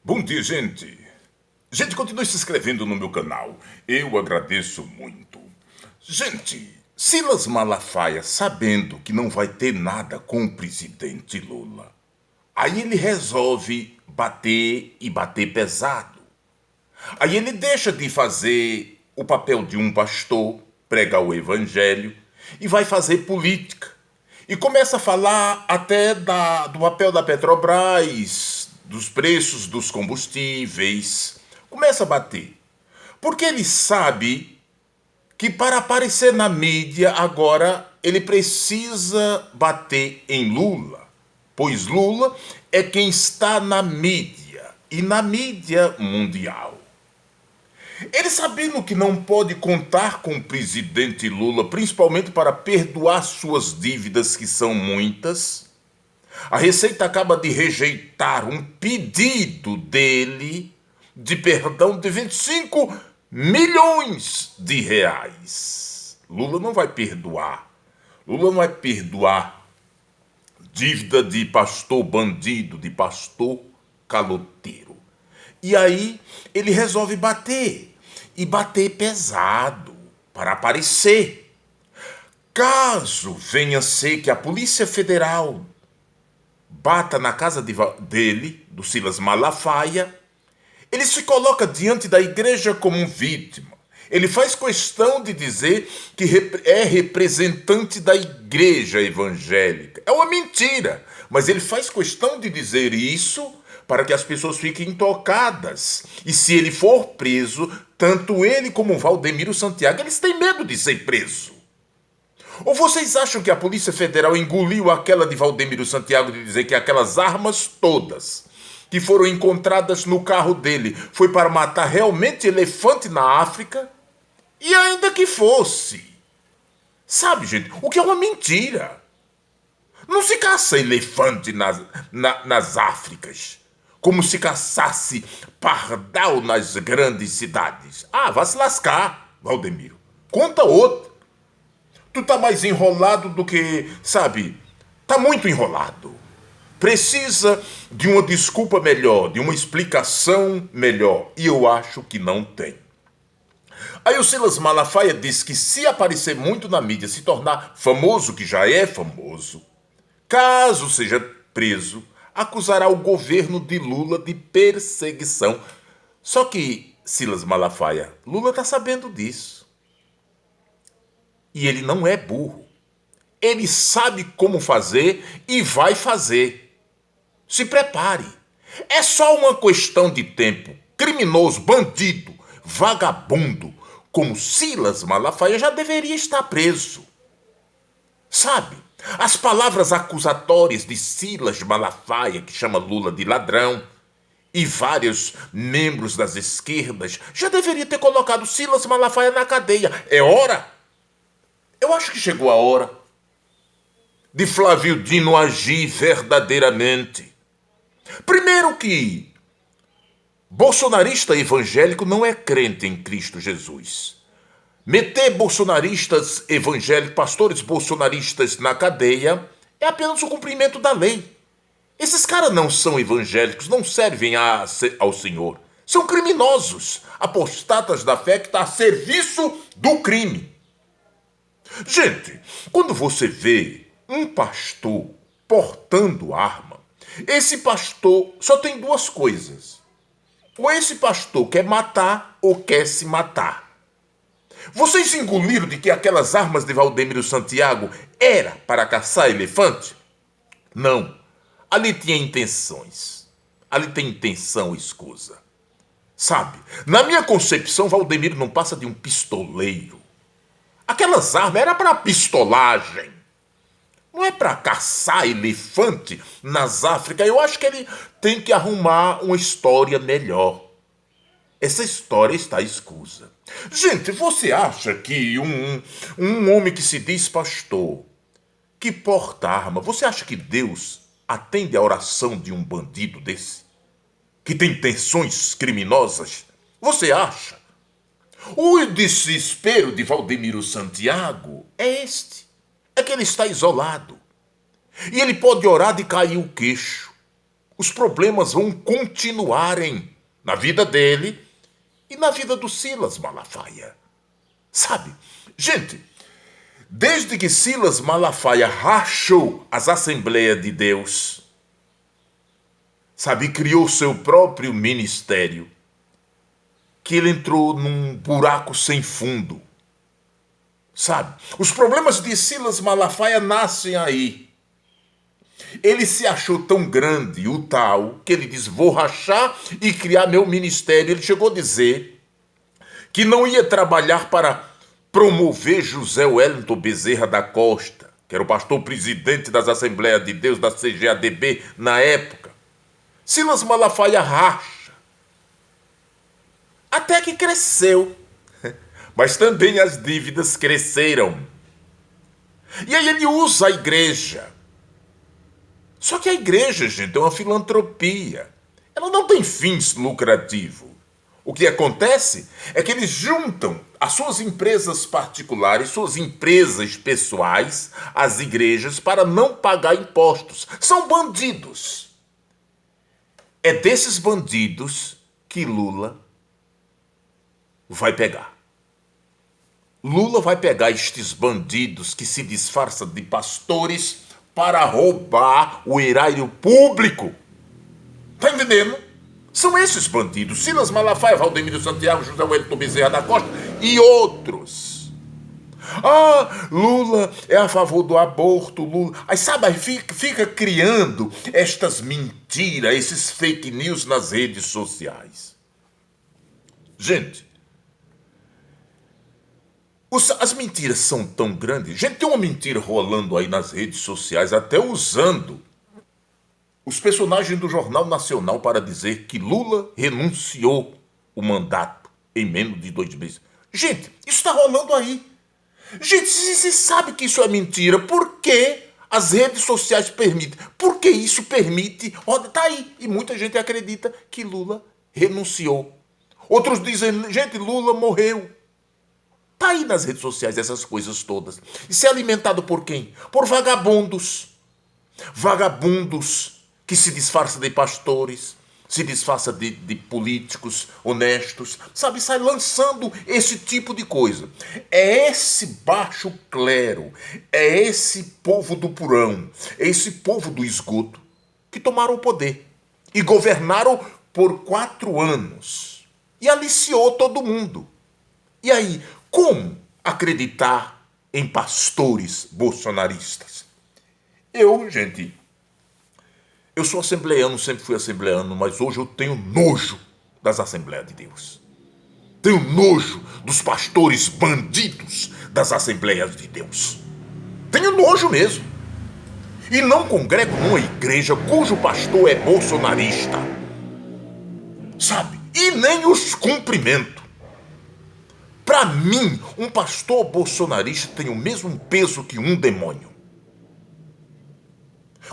Bom dia, gente. Gente, continue se inscrevendo no meu canal. Eu agradeço muito. Gente, Silas Malafaia, sabendo que não vai ter nada com o presidente Lula, aí ele resolve bater e bater pesado. Aí ele deixa de fazer o papel de um pastor, pregar o evangelho, e vai fazer política. E começa a falar até do papel da Petrobras, dos preços dos combustíveis. Começa a bater. Porque ele sabe que para aparecer na mídia agora ele precisa bater em Lula. Pois Lula é quem está na mídia e na mídia mundial. Ele sabendo que não pode contar com o presidente Lula, principalmente para perdoar suas dívidas, que são muitas, a Receita acaba de rejeitar um pedido dele de perdão de 25 milhões de reais. Lula não vai perdoar. Lula não vai perdoar dívida de pastor bandido, de pastor caloteiro. E aí ele resolve bater. E bater pesado para aparecer. Caso venha a ser que a Polícia Federal bata na casa dele, do Silas Malafaia, ele se coloca diante da igreja como um vítima. Ele faz questão de dizer que é representante da igreja evangélica. É uma mentira, mas ele faz questão de dizer isso para que as pessoas fiquem tocadas. E se ele for preso, tanto ele como o Valdemiro Santiago, eles têm medo de ser preso. Ou vocês acham que a Polícia Federal engoliu aquela de Valdemiro Santiago de dizer que aquelas armas todas que foram encontradas no carro dele foi para matar realmente elefante na África? E ainda que fosse. Sabe, gente, o que é uma mentira. Não se caça elefante nas Áfricas, como se caçasse pardal nas grandes cidades. Ah, vá se lascar, Valdemiro. Conta outra. Tu tá mais enrolado do que, sabe, tá muito enrolado. Precisa de uma desculpa melhor, de uma explicação melhor. E eu acho que não tem. Aí o Silas Malafaia diz que se aparecer muito na mídia, se tornar famoso, que já é famoso, caso seja preso, acusará o governo de Lula de perseguição. Só que, Silas Malafaia, Lula está sabendo disso. E ele não é burro. Ele sabe como fazer e vai fazer. Se prepare. É só uma questão de tempo. Criminoso, bandido, vagabundo, como Silas Malafaia já deveria estar preso. Sabe? As palavras acusatórias de Silas Malafaia, que chama Lula de ladrão, e vários membros das esquerdas já deveriam ter colocado Silas Malafaia na cadeia. É hora? Eu acho que chegou a hora de Flávio Dino agir verdadeiramente. Primeiro que bolsonarista evangélico não é crente em Cristo Jesus. Meter bolsonaristas evangélicos, pastores bolsonaristas na cadeia é apenas o cumprimento da lei. Esses caras não são evangélicos, não servem ao Senhor. São criminosos, apostatas da fé que está a serviço do crime. Gente, quando você vê um pastor portando arma, esse pastor só tem duas coisas. Ou esse pastor quer matar ou quer se matar. Vocês engoliram de que aquelas armas de Valdemiro Santiago era para caçar elefante? Não. Ali tinha intenções. Ali tem intenção escusa. Sabe, na minha concepção, Valdemiro não passa de um pistoleiro. Aquelas armas eram para pistolagem. Não é para caçar elefante nas Áfricas. Eu acho que ele tem que arrumar uma história melhor. Essa história está escusa. Gente, você acha que um homem que se diz pastor, que porta arma, você acha que Deus atende a oração de um bandido desse? Que tem intenções criminosas? Você acha? O desespero de Valdemiro Santiago é este. É que ele está isolado. E ele pode orar de cair o queixo. os problemas vão continuarem na vida dele e na vida do Silas Malafaia. Sabe, gente, desde que Silas Malafaia rachou as Assembleias de Deus, sabe, criou seu próprio ministério, que ele entrou num buraco sem fundo. Sabe, os problemas de Silas Malafaia nascem aí. Ele se achou tão grande, o tal, que ele diz, vou rachar e criar meu ministério. Ele chegou a dizer que não ia trabalhar para promover José Wellington Bezerra da Costa, que era o pastor presidente das Assembleias de Deus, da CGADB na época. Silas Malafaia racha. Até que cresceu. Mas também as dívidas cresceram. E aí ele usa a igreja. Só que a igreja, gente, é uma filantropia. Ela não tem fins lucrativos. O que acontece é que eles juntam as suas empresas particulares, suas empresas pessoais, às igrejas, para não pagar impostos. São bandidos. É desses bandidos que Lula vai pegar. Lula vai pegar estes bandidos que se disfarçam de pastores para roubar o erário público. Tá entendendo? São esses bandidos. Silas Malafaia, Valdemiro Santiago, José Wellington Bezerra da Costa e outros. Ah, Lula é a favor do aborto, Lula. Aí sabe, aí fica criando estas mentiras, esses fake news nas redes sociais. Gente, as mentiras são tão grandes. Gente, tem uma mentira rolando aí nas redes sociais, até usando os personagens do Jornal Nacional para dizer que Lula renunciou o mandato em menos de 2 meses. Gente, isso está rolando aí. Gente, você sabe que isso é mentira. Por que as redes sociais permitem? Por que isso permite? Olha, tá aí. E muita gente acredita que Lula renunciou. Outros dizem, gente, Lula morreu. Tá aí nas redes sociais essas coisas todas. Isso é alimentado por quem? Por vagabundos. Vagabundos que se disfarçam de pastores, se disfarçam de políticos honestos, sabe? Sai lançando esse tipo de coisa. É esse baixo clero, é esse povo do porão, é esse povo do esgoto que tomaram o poder e governaram por 4 anos. E aliciou todo mundo. E aí, como acreditar em pastores bolsonaristas? Gente, eu sou assembleano, sempre fui assembleano, mas hoje eu tenho nojo das Assembleias de Deus. Tenho nojo dos pastores bandidos das Assembleias de Deus. Tenho nojo mesmo. E não congrego numa igreja cujo pastor é bolsonarista. Sabe? E nem os cumprimento. Para mim, um pastor bolsonarista tem o mesmo peso que um demônio.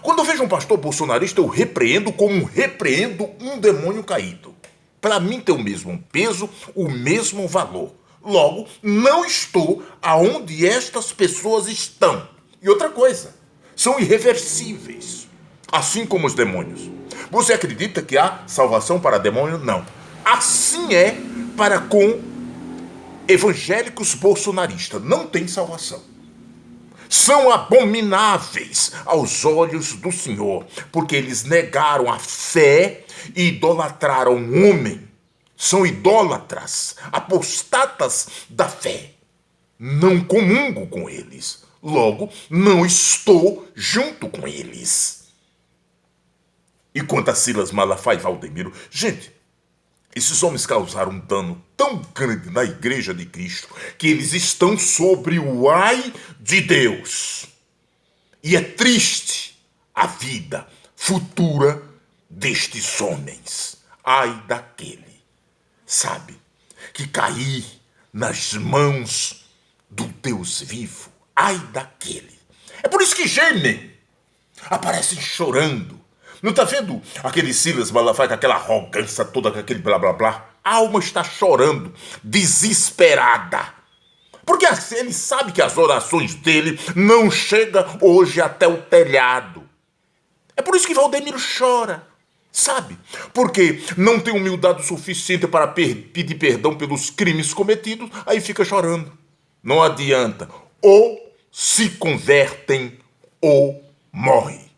Quando eu vejo um pastor bolsonarista, eu repreendo como repreendo um demônio caído. Para mim tem o mesmo peso, o mesmo valor. Logo, não estou aonde estas pessoas estão. E outra coisa, são irreversíveis, assim como os demônios. Você acredita que há salvação para demônio? Não. Assim é para com evangélicos bolsonaristas. Não tem salvação. São abomináveis aos olhos do Senhor, porque eles negaram a fé e idolatraram o homem. São idólatras, apostatas da fé. Não comungo com eles. Logo, não estou junto com eles. E quanto a Silas Malafaia e Valdemiro, gente, esses homens causaram um dano tão grande na Igreja de Cristo que eles estão sobre o ai de Deus. E é triste a vida futura destes homens. Ai daquele, sabe, que cair nas mãos do Deus vivo. Ai daquele. É por isso que gemem, aparecem chorando. Não está vendo aquele Silas Malafaia com aquela arrogância toda, com aquele blá blá blá? A alma está chorando, desesperada. Porque ele sabe que as orações dele não chegam hoje até o telhado. É por isso que Valdemiro chora. Sabe? Porque não tem humildade suficiente para pedir perdão pelos crimes cometidos, aí fica chorando. Não adianta. Ou se convertem ou morrem.